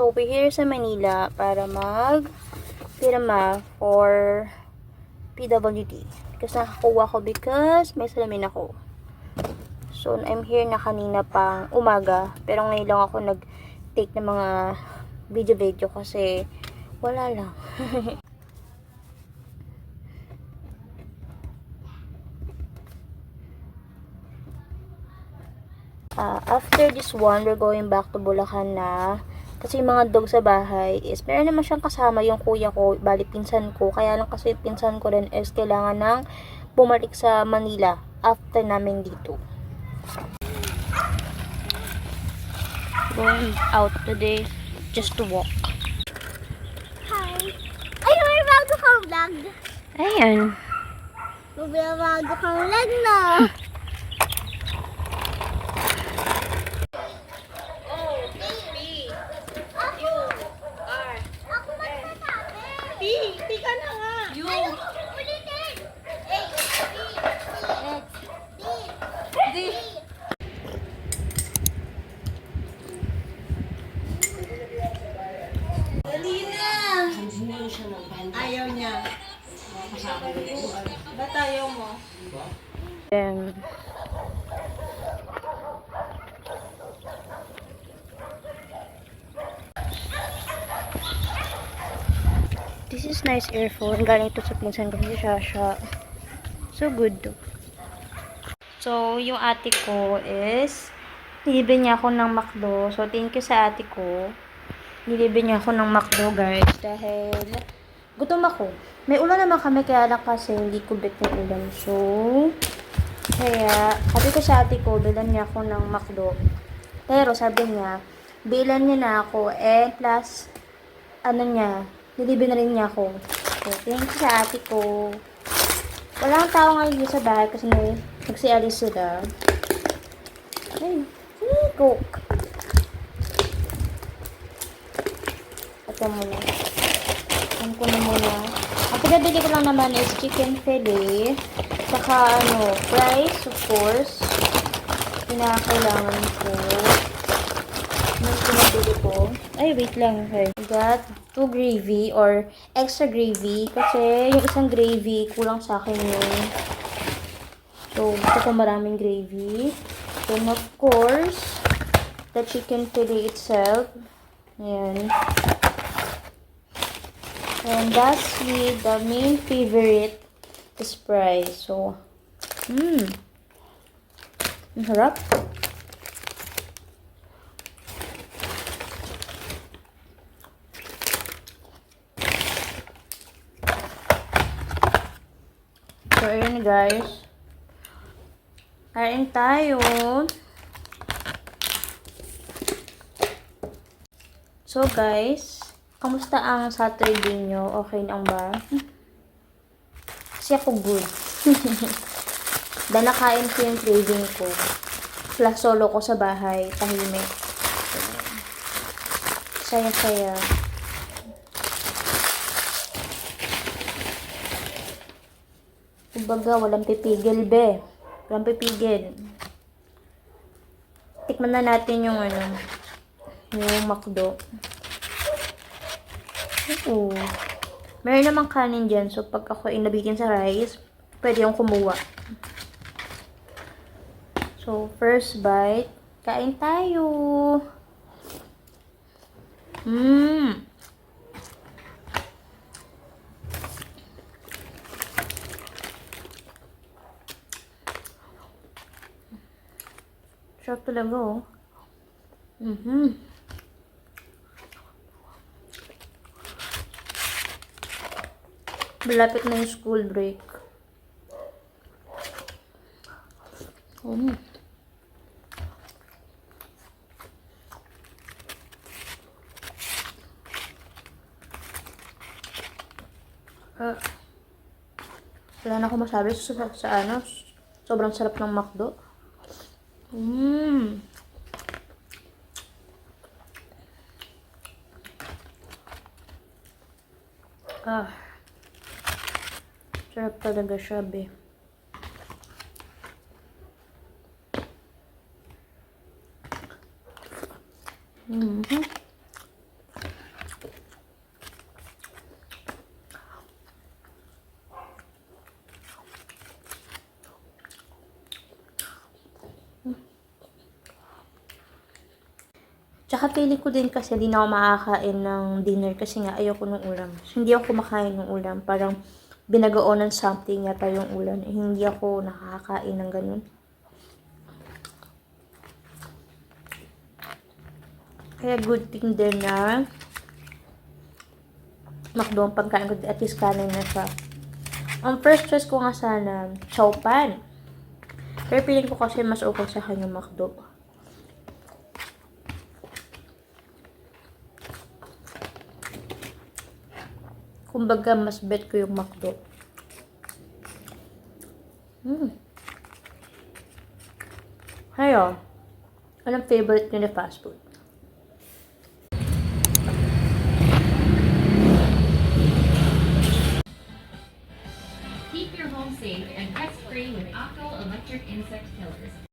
So, we're here sa Manila para mag-pirma for PWD. Because nakakuha ko because may salamin ako. So, I'm here na kanina pang umaga. Pero ngayon lang ako nag-take ng mga video kasi wala lang. After this one, we're going back to Bulacan na. Kasi yung mga dog sa bahay is, meron naman siyang kasama yung kuya ko, bali pinsan ko. Kaya lang kasi pinsan ko rin is kailangan ng bumalik sa Manila after namin dito. Going out today just to walk. Hi. Ay, may bago kang vlog. Ayan. May bago kang vlog na. Ayaw niya. Ba't ayaw mo? This is nice earphone. Galing ito sa pinsan ko si Shasha. So good. So, yung ate ko is nilibre niya ako ng McDo. So, thank you sa ate ko. Nilibre niya ako ng McDo, guys. Dahil gutom ako. May ulan naman kami, kaya lang kasi hindi ko bet ng ulan. So, kaya, sabi ko sa ate ko, bilan niya ako ng McDo. Pero, sabi niya, bilan niya na ako. Plus, nilibre na rin niya ako. So, thank you sa ate ko. Walang tao ngayon sa bahay kasi nagsialis sila. Ay, cook. Ito muna. Alam ko na muna. Ang pinabili ko lang naman is chicken fillet. Saka rice, of course. Pinakailangan ko. Ano pinabili ko? Ay, wait lang. Okay. I got 2 gravy or extra gravy. Kasi yung isang gravy, kulang sa akin yun. So, gusto ko maraming gravy. Then, of course, the chicken fillet itself. Ayan. And lastly, the main favorite is fries. So, ang harap. So, ayan guys. Kain tayo. So, guys, kamusta ang Saturday nyo? Okay lang ba? Kasi ako good. Dahil nakain ko yung craving ko. Plus, solo ko sa bahay. Tahimik. Saya-saya. Kumbaga, walang pipigil, be. Walang pipigil. Tikman na natin yung yung McDo. Oo. Meron namang kanin dyan. So, pag ako ay nabitin sa rice, pwede yung kumuha. So, first bite. Kain tayo. Sarap talaga, oh. Malapit na yung school break. Wala na ako masabi sa sobrang sarap ng McDo. Sarap talaga siya, be. Tsaka feeling ko din kasi hindi na ako makakain ng dinner kasi nga ayoko ng ulam. Hindi ako kumakain ng ulam. Parang binagaonan something yata yung ulam. Eh, hindi ako nakakain ng ganun. Kaya good thing din na McDo ang pagkain ko. At least kanin na siya. Ang first choice ko nga sana, chow pan. Pero feeling ko kasi mas okay sa kanya McDo. Kumbaga, mas bet ko yung McDo. Hayo. Anong favorite nyo na fast food? Keep your home safe and pest free with Octo Electric Insect Killers.